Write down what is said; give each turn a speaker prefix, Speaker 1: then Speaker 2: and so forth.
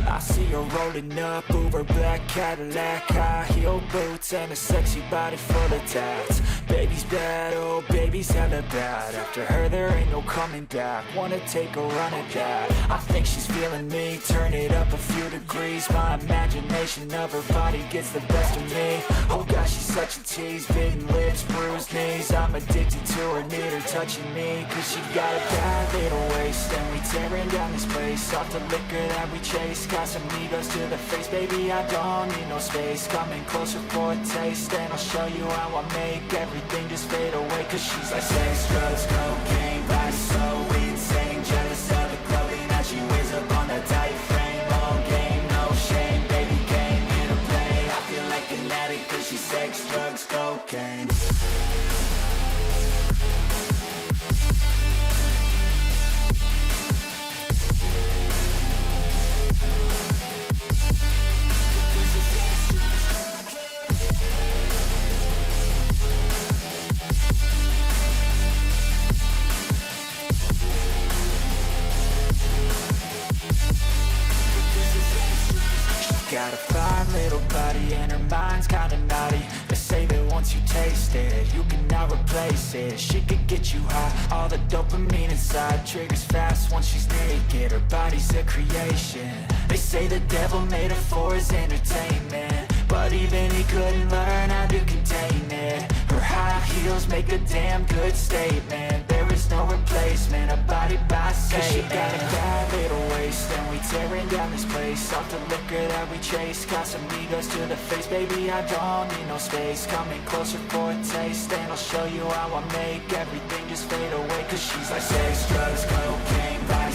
Speaker 1: I see her rolling up, Uber black Cadillac, high heel boots and a sexy body full of tats. Baby's bad, oh baby's hella bad. After her there ain't no coming back. Wanna take a run at that. I think she's feeling me, turn it up a few degrees. My imagination of her body gets the best of me. Oh gosh, she's such a tease, bitten lips, bruised knees. I'm addicted to her, need her touching me. Cause she got a bad little waist, and we tearing down this place. Off the liquor that we chase, got some egos to the face. Baby, I don't need no space, coming closer for a taste. And I'll show you how I make everything just fade away. Cause she's like sex, drugs, cocaine, body so insane. Jealous of the clothing that she wears up on that tight frame. All game, no shame, baby came here to play. I feel like an addict cause she's sex, drugs, cocaine. Got a fine little body and her mind's kinda naughty. They say that once you taste it, you cannot replace it. She could get you high, all the dopamine inside triggers fast once she's naked. Her body's a creation. They say the devil made her for his entertainment, but even he couldn't learn how to contain it. Her high heels make a damn good statement. There is no replacement, a body by Satan. Cause she got a bad little waist, and we tearing down this place. Off the liquor that we chase, got some egos to the face. Baby, I don't need no space, coming closer for a taste. And I'll show you how I make everything just fade away. Cause she's like sex, drugs, cocaine, body